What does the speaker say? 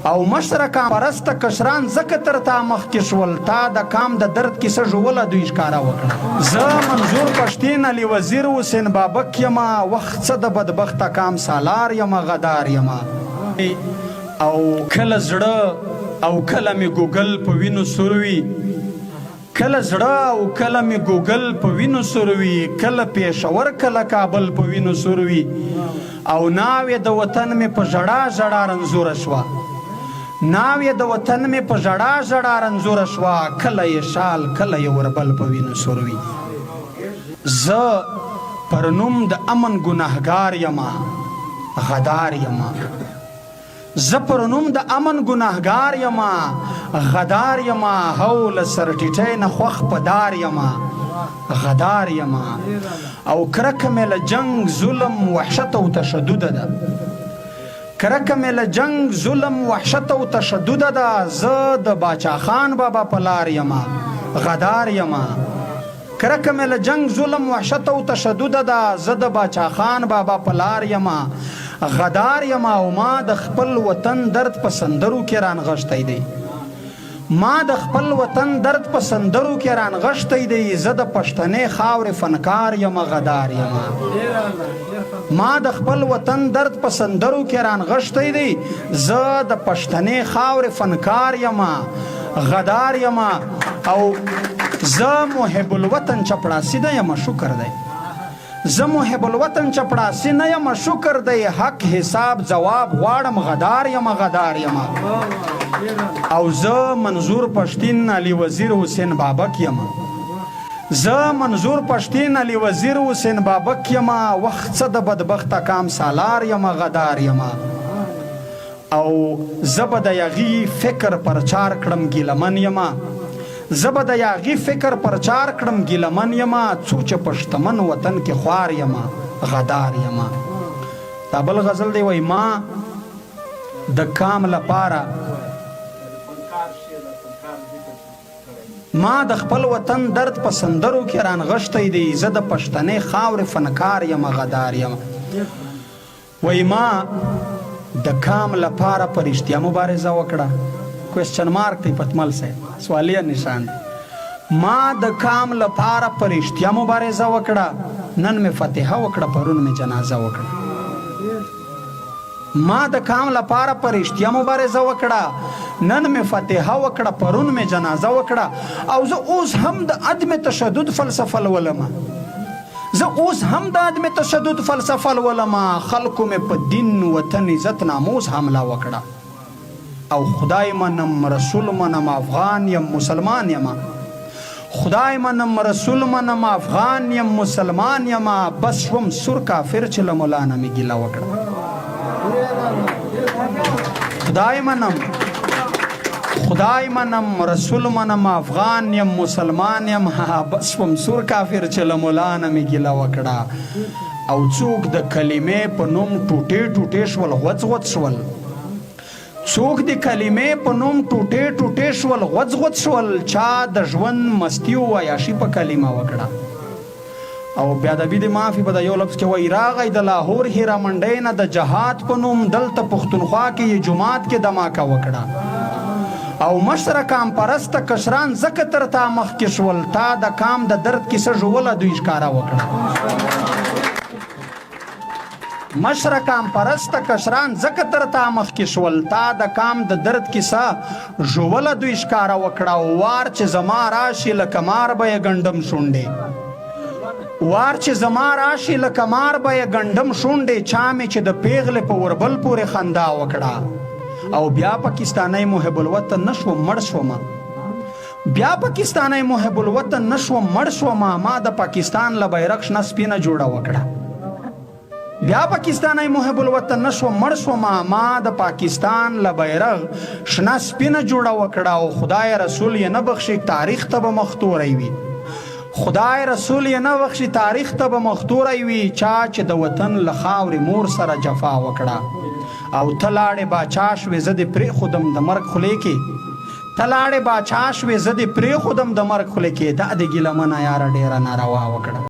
او مشره کام پرست کشران زکه تر تا مخکې شول تا د کام د درد کیسه ژوله دوی ښکاره وکړه. زه منظور پښتین علي وزیر حسین بابک یما وخت څه د بدبخته کام سالار یما غدار یما او کله زړه او کله مې ګوګل په وینو سوروي کله زړه او کله مې ګوګل په وینو سوروي کله پېښور کله کابل په وینو سوروي او ناوې د وطن مې په ژړا ژړا رنځوره شوه ناوې د وطن مې په ژړا ژړا رنځوره شوه کله یې شال کله یې وربل په وینو سوروي. زه پر نوم د امن ګناهګار یما غدار یما زه پر نوم د امن ګناهګار یما غدار یما هو له سرټیټۍ نه خوښ په دار یما غدار یما او کرکه مې له جنګ ظلم وحشت او تشدد ده کرکه مې له جنګ ظلم وحشت او تشدد ده. زه د باچا خان بابا په لار یما غدار یما کرکه مې له جنګ ظلم وحشت او تشدد ده. زه د باچا خان بابا په لار یما غدار یما او ما د خپل وطن درد په سندرو کې رانغښتی دی ما د خپل وطن درد په سندرو کې رانغښتی دی. زه د پښتنې خاورې فنکار یما غدار یما ما د خپل وطن درد په سندرو کې رانغښتی دی. زه د پښتنې خاورې فنکار یما غدار یما او زه محب الوطن چپړاسي نه یم شکر دی زه محب الوطن چپړاسي نه یم شکر دی حق حساب جواب غواړم غدار یما غدار یما او زه منظور پښتین علي وزیر حسین بابک یما زه منظور پښتین علي وزیر حسین بابک یما وخت څه د بدبخته کام سالار یما غدار یما او زه به د یغي فکر پرچار کړم ګیلمن یما زه به د یاغي فکر پرچار کړم ګیلمن یما څو چې پښتمن وطن کې خوار یما غدار یما. دا بل غزل دی وای ما د کام لپاره ما د خپل وطن درد په سندرو کې رانغښتی دی. زه د پښتنې خاورې فنکار یما غدار یما وای ما د کام لپاره په رښتیا مبارزه وکړه کوېسچن مارک دی پتمل صاحب سوالیه نشان دی ما د کام لپاره په رښتیا مبارزه وکړه نن مې فتحه وکړه پرون مې جنازه وکړه ما د کام لپاره په رښتیا مبارزه وکړه نن مې فتحه وکړه پرون مې جنازه وکړه او زه اوس هم د عدم تشدد فلسفه لولم زه اوس هم د عدم تشدد فلسفه لولم خلکو مې په دین وطن عزت ناموس حمله وکړه او خدای منم رسول منم افغان یم مسلمان یما خدای منم رسول منم افغان یم مسلمان یما بس شوم سور کافر چې له مولانا مې ګیله وکړه خدای منم رسول منم افغان یم مسلمان یم بس شوم سور کافر چې له مولانا مې ګیله وکړه او څوک د کلمې په نوم ټوټې ټوټې شول غوڅ غوڅ شول څوک د کلمې په نوم ټوټې ټوټې شول غوڅ غوڅ شول چا د ژوند مستی او عیاشي په کلمه وکړه او بیا د دې معافي په د یو لفظ کې وایي راغی د لاهور هیرا منډۍ نه د جهاد په نوم دلته پښتونخوا کې یې جومات کې دماکه وکړه او مشره کام پرسته کشران زکه تر تا مخکې شول تا د کام د درد کیسه ژوله دوی ښکاره وکړه مشره کام پرسته کشران زکه تر تا مخکې شول تا د کام د درد کیسه ژوله دوی ښکاره وکړه وار چې زما راشي لکه مار به یې ګنډم شونډې وار چې زما راشي لکه مار به یې ګنډم شونډې چا مې چې د پیغلې په وربل پورې خندا وکړه او بیا پاکستانی محب الوطن نشوم مړ شوم بیا پاکستانی محب الوطن نشوم مړ شوم ما د پاکستان له بیرغ شنه سپینه جوړه وکړه بیا پاکستانی محب الوطن نشوم مړ شوم ما د پاکستان له بیرغ شنه سپینه جوړه وکړه او خدای رسول یې نه بخښي تاریخ ته به مختوری وي خدای رسول یې نه بخښي تاریخ ته به مختوری وي چا چې د وطن له خاورې مور سره جفا وکړه او ته لاړې باچا شوې زه دې پرېښودم د مرګ خولې کې ته لاړې باچا شوې زه دې پرېښودم د مرګ خولې کې دا د ګیلمنه یاره ډېره ناروا وکړه